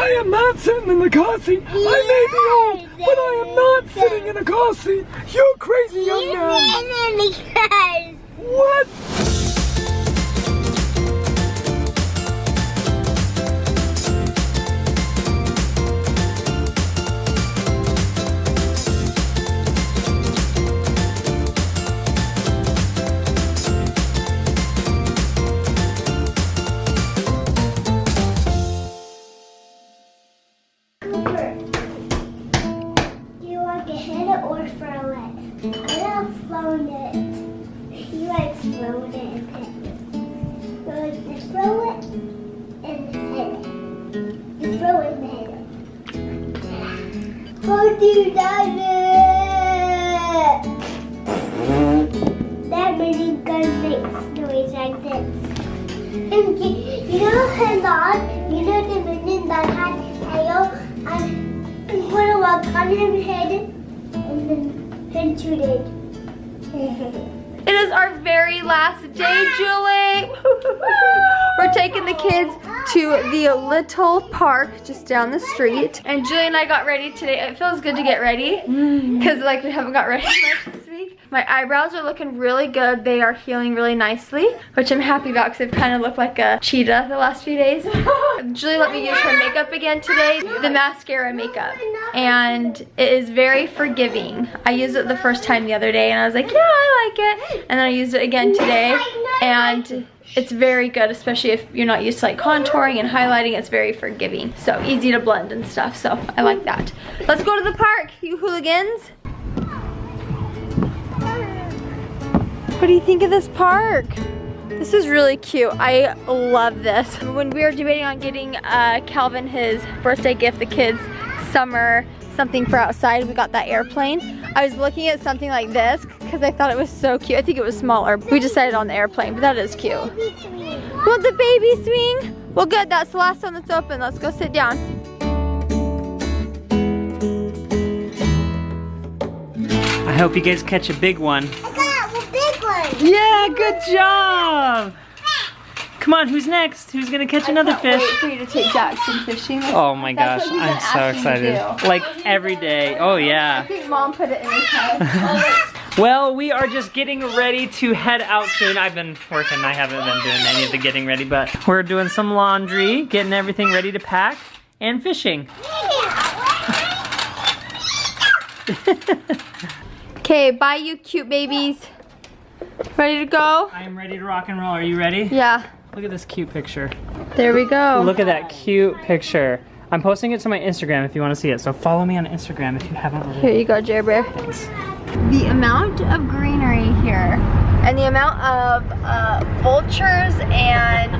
I am not sitting in the car seat. I may be old, but I am not sitting in a car seat. You're crazy, young man. What? How do you done it? That mini gun makes noise like this. And you know her dog, you know the minion that had tail and put a rock on his head and then shoot it. It is our very last day, Julie. We're taking the kids to the little park just down the street. And Julie and I got ready today. It feels good to get ready because like we haven't got ready much this week. My eyebrows are looking really good. They are healing really nicely, which I'm happy about because they've kind of looked like a cheetah the last few days. Julie let me use her makeup again today, the mascara makeup. And it is very forgiving. I used it the first time the other day and I was like, yeah, I like it. And then I used it again today and it's very good, especially if you're not used to like contouring and highlighting. It's very forgiving. So easy to blend and stuff, so I like that. Let's go to the park, you hooligans. What do you think of this park? This is really cute. I love this. When we were debating on getting Calvin his birthday gift, the kids summer something for outside, we got that airplane. I was looking at something like this because I thought it was so cute. I think it was smaller. We decided on the airplane, but that is cute. Want the baby swing? Well good, that's the last one that's open. Let's go sit down. I hope you guys catch a big one. I got a big one. Yeah, good job. Come on, who's next? Who's gonna catch another fish? Wait for you to take Jackson fishing. Oh my gosh, That's what he's I'm been so asking to excited. do. Like every day. Oh I yeah. think Mom put it in his head. Well, we are just getting ready to head out soon. I've been working, I haven't been doing any of the getting ready, but we're doing some laundry, getting everything ready to pack, and fishing. Okay, bye you cute babies. Ready to go? I am ready to rock and roll. Are you ready? Yeah. Look at this cute picture. There we go. Look at that cute picture. I'm posting it to my Instagram if you want to see it, so follow me on Instagram if you haven't already. Here you go, Jer Bear. Thanks. The amount of greenery here and the amount of vultures and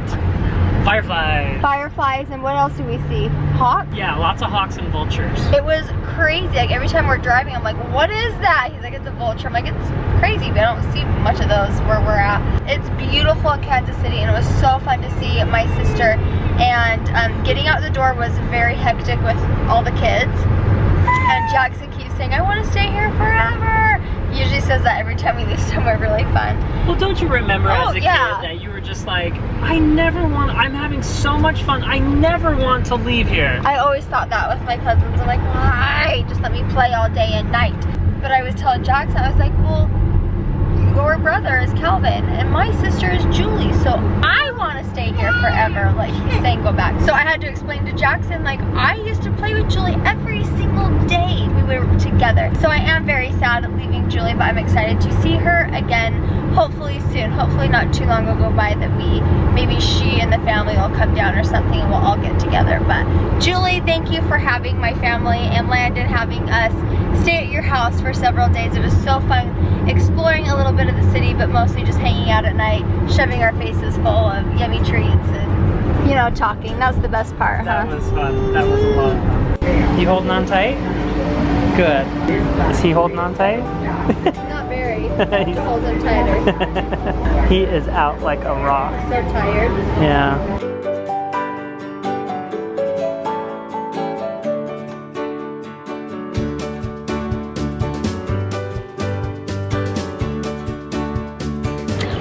fireflies and what else do we see? Hawks? Yeah, lots of hawks and vultures. It was crazy. Like every time we're driving, I'm like, what is that? He's like, it's a vulture. I'm like, it's crazy, but I don't see much of those where we're at. It's beautiful in Kansas City and it was so fun to see my sister. And getting out the door was very hectic with all the kids. And Jackson keeps saying, I want to stay here forever. He usually says that every time we leave somewhere really fun. Well, don't you remember as a kid that you were just like, I'm having so much fun. I never want to leave here. I always thought that with my cousins. I'm like, why? Just let me play all day and night. But I was telling Jackson, I was like, well, your brother is Calvin and my sister is Julie, so I want to stay here forever. Like he's saying, go back. So I had to explain to Jackson, like, I used to play with Julie every single day we were together. So I am very sad leaving Julie, but I'm excited to see her again, hopefully soon. Hopefully not too long will go by that maybe she and the family will come down or something and we'll all get together. But Julie, thank you for having my family and Landon having us stay at your house for several days. It was so fun exploring a little bit of the city, but mostly just hanging out at night, shoving our faces full of yummy treats and, you know, talking. That was the best part, That was fun. That was a lot of fun. You holding on tight? Good. Is he holding on tight? Not very. Just hold him tighter. He is out like a rock. So tired. Yeah.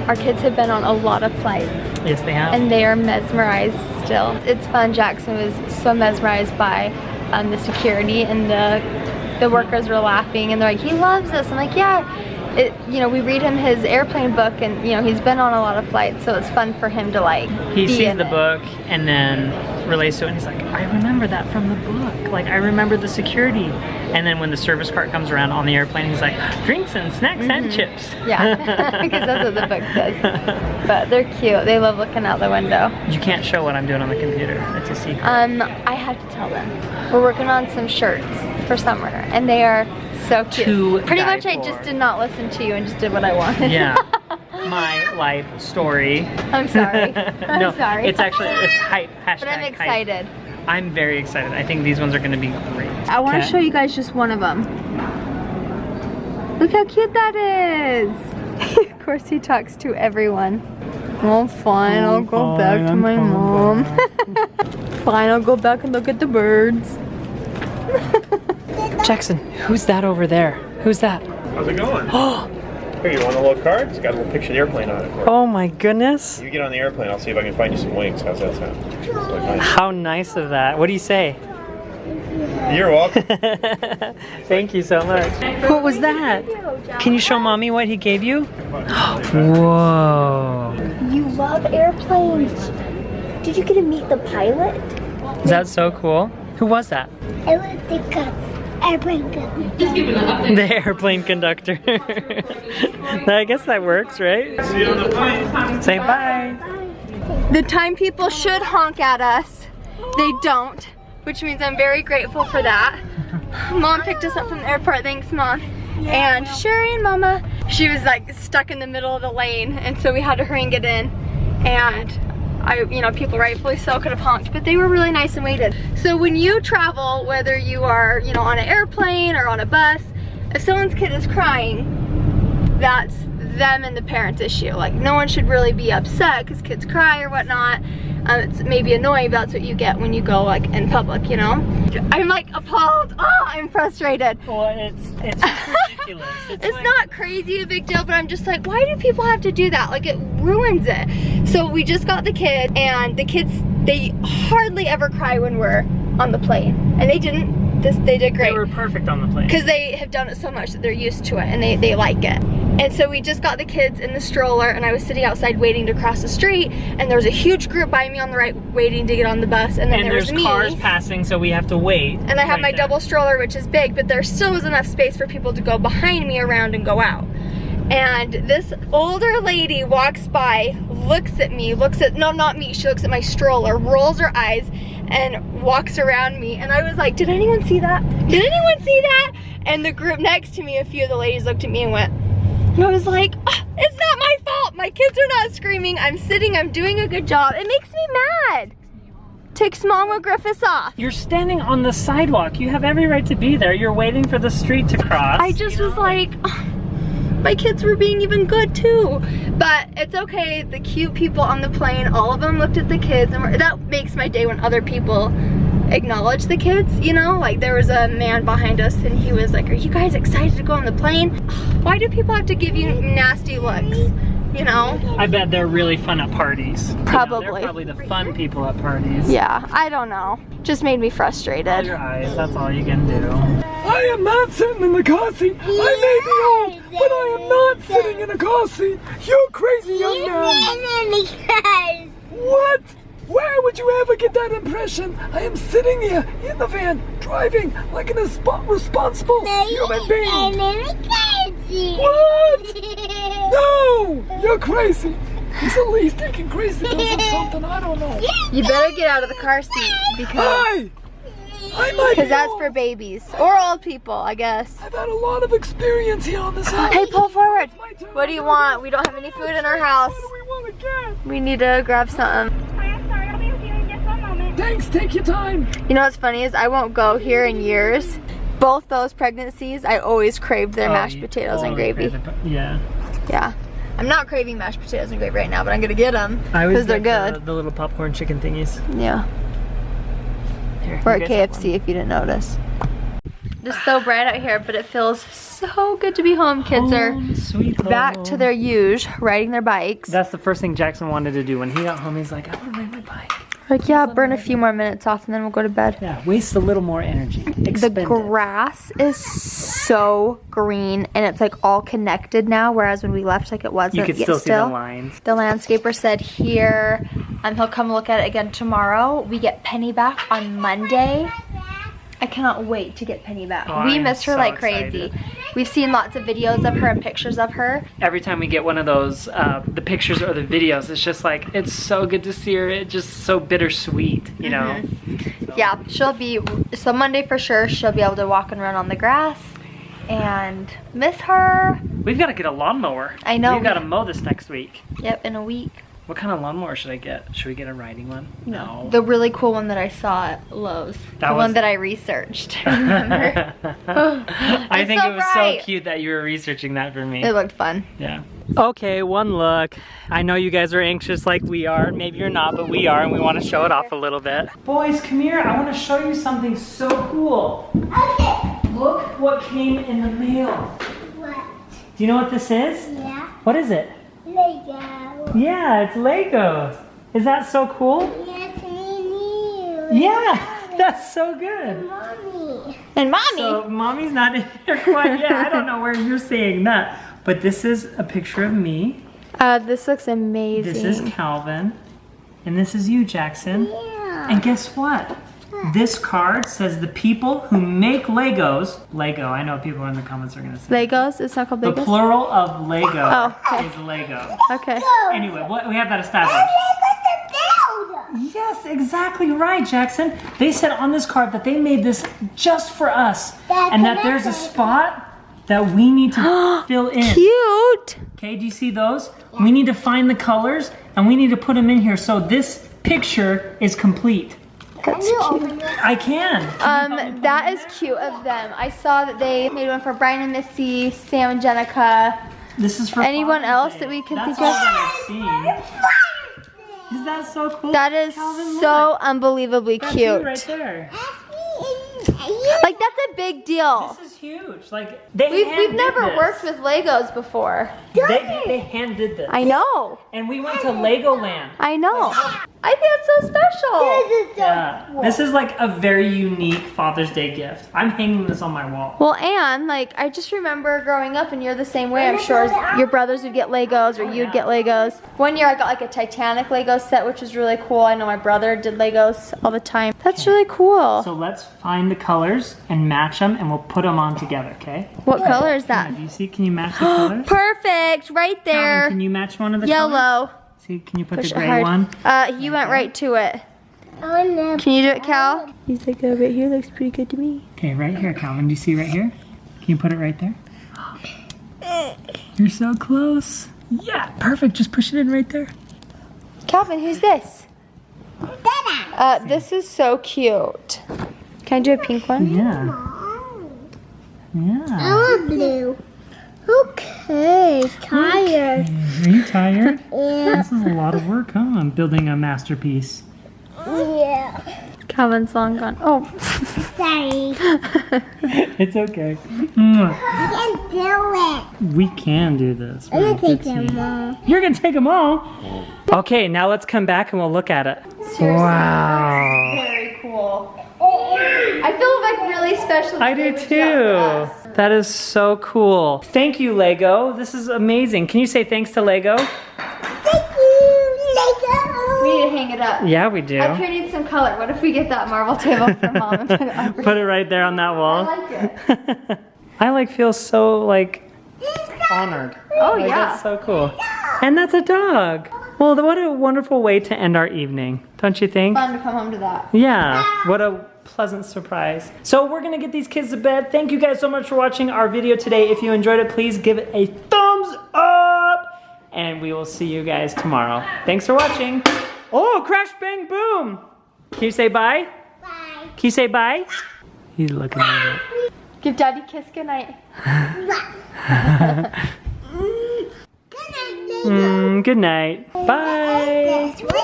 Our kids have been on a lot of flights. Yes, they have. And they are mesmerized still. It's fun. Jackson was so mesmerized by the security, and the workers were laughing and they're like, he loves this. I'm like, yeah. You know, we read him his airplane book, and you know, he's been on a lot of flights, so it's fun for him to like He be sees in the it. book and then relates to it, and he's like, I remember that from the book. Like, I remember the security. And then when the service cart comes around on the airplane, he's like, drinks and snacks and chips. Yeah, because that's what the book says. But they're cute. They love looking out the window. You can't show what I'm doing on the computer. It's a secret. I have to tell them. We're working on some shirts for summer, and they are so cute. To Pretty die much I for. just did not listen to you and just did what I wanted. Yeah. My life story. I'm sorry. No, I'm sorry. it's actually, it's hype. Hashtag But I'm hype. excited. I'm very excited. I think these ones are gonna be great. I want to Okay. show you guys just one of them. Look how cute that is. Of course he talks to everyone. Oh fine, I'll go back to my mom. Fine, I'll go back and look at the birds. Jackson, who's that over there? Who's that? How's it going? Here, you want a little card? It's got a little picture of the airplane on it. For you. Oh my goodness. You get on the airplane, I'll see if I can find you some wings. How's that sound? So nice. How nice of that. What do you say? You're welcome. Thank you so much. What was that? Can you show mommy what he gave you? Whoa. You love airplanes. Did you get to meet the pilot? Is that so cool? Who was that? It was the airplane conductor. The airplane conductor. I guess that works, right? See you on the plane. Say bye. The time people should honk at us, they don't, which means I'm very grateful for that. Mom picked us up from the airport, thanks Mom. And Sherry and Mama, she was like stuck in the middle of the lane, and so we had to hurry and get in. And you know, people rightfully so could have honked, but they were really nice and waited. So when you travel, whether you are, you know, on an airplane or on a bus, if someone's kid is crying, that's them and the parents' issue. Like, no one should really be upset because kids cry or whatnot. It's maybe annoying, but that's what you get when you go like in public, you know? I'm like appalled. Oh, I'm frustrated. Well, it's just ridiculous. It's not crazy a big deal, but I'm just like, why do people have to do that? Like, it ruins it. So we just got the kid, and the kids, they hardly ever cry when we're on the plane. And they didn't. They did great. They were perfect on the plane. Because they have done it so much that they're used to it, and they like it. And so we just got the kids in the stroller, and I was sitting outside waiting to cross the street, and there was a huge group by me on the right waiting to get on the bus, and then there was there's me. cars passing, so we have to wait. And I have right my there. double stroller, which is big, but there still was enough space for people to go behind me around and go out. And this older lady walks by, looks at me, no, not me, she looks at my stroller, rolls her eyes, and walks around me. And I was like, did anyone see that? Did anyone see that? And the group next to me, a few of the ladies looked at me and went, and I was like, oh, it's not my fault. My kids are not screaming. I'm sitting, I'm doing a good job. It makes me mad. Takes Mama Griffiths off. You're standing on the sidewalk. You have every right to be there. You're waiting for the street to cross. I just was like, oh, my kids were being even good too. But it's okay, the cute people on the plane, all of them looked at the kids, and that makes my day when other people acknowledge the kids, you know? Like, there was a man behind us, and he was like, are you guys excited to go on the plane? Why do people have to give you nasty looks, you know? I bet they're really fun at parties. You know, Probably. they're probably the fun people at parties. Yeah, I don't know. Just made me Close frustrated. your eyes, that's all you can do. I am not sitting in the car seat. I may be old, but I am not sitting in a car seat. You crazy young man. What? Where would you ever get that impression? I am sitting here in the van, driving like an responsible human being. What? No! You're crazy. He's at least taking crazy pills or something. I don't know. You better get out of the car seat because Hi! I might be that's old. for babies or old people, I guess. I've had a lot of experience here on this island. Hey, pull forward. My turn. What do you want? We don't have any food in our house. What do we want to get? We need to grab something. Thanks, take your time. You know what's funny is I won't go here in years. Both those pregnancies, I always craved their mashed potatoes and gravy. Yeah. Yeah. I'm not craving mashed potatoes and gravy right now, but I'm gonna get them I always because they're get good. The little popcorn chicken thingies. Yeah. Here, We're you at guys have KFC if you didn't notice. Just so bright out here, but it feels so good to be home. Kids are Home, sweet back home. to their rouge, riding their bikes. That's the first thing Jackson wanted to do when he got home. He's like, I want to ride my bike. Like, yeah, burn a few more minutes off and then we'll go to bed. Yeah, waste a little more energy. Expend The it. grass is so green and it's like all connected now, whereas when we left, like it wasn't. You could yet still see the lines. The landscaper said here, he'll come look at it again tomorrow. We get Penny back on Monday. I cannot wait to get Penny back. Oh, We I'm miss her so like crazy. excited. We've seen lots of videos of her and pictures of her. Every time we get one of those, the pictures or the videos, it's just like, it's so good to see her. It's just so bittersweet, you know? Yeah, so Monday for sure, she'll be able to walk and run on the grass and miss her. We've got to get a lawnmower. I know. We've got to mow this next week. Yep, in a week. What kind of lawnmower should I get? Should we get a riding one? No. The really cool one that I saw at Lowe's. The one that I researched, remember? I think so it was bright. so cute that you were researching that for me. It looked fun. Yeah. Okay, one look. I know you guys are anxious like we are. Maybe you're not, but we are, and we want to show it off a little bit. Boys, come here. I want to show you something so cool. Okay. Look what came in the mail. What? Do you know what this is? Yeah. What is it? Lego. Yeah, it's Legos. Is that so cool? Yes, me. Yeah, that's so good. Mommy. And Mommy! So mommy's not in there quite yet. I don't know where you're seeing that. But this is a picture of me. This looks amazing. This is Calvin. And this is you, Jackson. Yeah. And guess what? This card says the people who make Legos. Lego, I know people in the comments are going to say. Legos? It's not called The Legos? plural of Lego Oh, okay. is Lego. Okay. Anyway, what, we have that established. Yes, exactly right, Jackson. They said on this card that they made this just for us. And that there's a spot that we need to fill in. Cute! Okay, do you see those? We need to find the colors and we need to put them in here so this picture is complete. That's cute. I can. That is cute of them. I saw that they made one for Brian and Missy, Sam and Jenica. This is for Anyone Father's else Day. that we can That's think all of? that I've seen. Is that so cool? That is Calvin, so look. unbelievably That's you right cute. there. Like, that's a big deal. This is huge. Like they We've hand-did never this. worked with Legos before. They hand did this. I know. And we went to Legoland. I know. I think it's so special. Yeah. This is like a very unique Father's Day gift. I'm hanging this on my wall. Well, and like, I just remember growing up, and you're the same way. I'm sure your brothers would get Legos, or you'd get Legos. One year I got like a Titanic Lego set, which was really cool. I know my brother did Legos all the time. That's really cool. So let's find the colors and match them, and we'll put them on together, okay? What color is Yeah, that? do you see? Can you match the colors? Perfect, right Calvin, there. can you match one of the colors? Yellow. See, can you put Push the it gray hard. one? You went right to it. Can you do it, Cal? He's like, right here looks pretty good to me. Okay, right here, Calvin. Do you see right here? Can you put it right there? You're so close. Yeah, perfect. Just push it in right there. Calvin, who's this? This is so cute. Can I do a pink one? Yeah. Yeah. I want blue. Okay, tired. Are you tired? Yeah. This is a lot of work, huh? I'm building a masterpiece. Yeah. Calvin's long gone. Oh. Sorry. It's okay. I can do it. We can do this. I'm gonna take Good them all. You're gonna take them all? Okay, now let's come back and we'll look at it. Wow. Very cool. I feel like really special. I do too. That is so cool. Thank you, Lego. This is amazing. Can you say thanks to Lego? Thank you, Lego. We need to hang it up. Yeah, we do. I need some color. What if we get that marble table for Mom and put it over? Put it right there on that wall. I like it. I like feel so like honored. Oh Like, yeah. That's so cool. And that's a dog. Well, what a wonderful way to end our evening, don't you think? Fun to come home to that. Yeah, what a pleasant surprise. So we're gonna get these kids to bed. Thank you guys so much for watching our video today. If you enjoyed it, please give it a thumbs up. And we will see you guys tomorrow. Thanks for watching. Oh, crash, bang, boom. Can you say bye? Bye. Can you say bye? He's looking at it. Give Daddy a kiss goodnight. Good night, Lego. Good night. Bye. That's what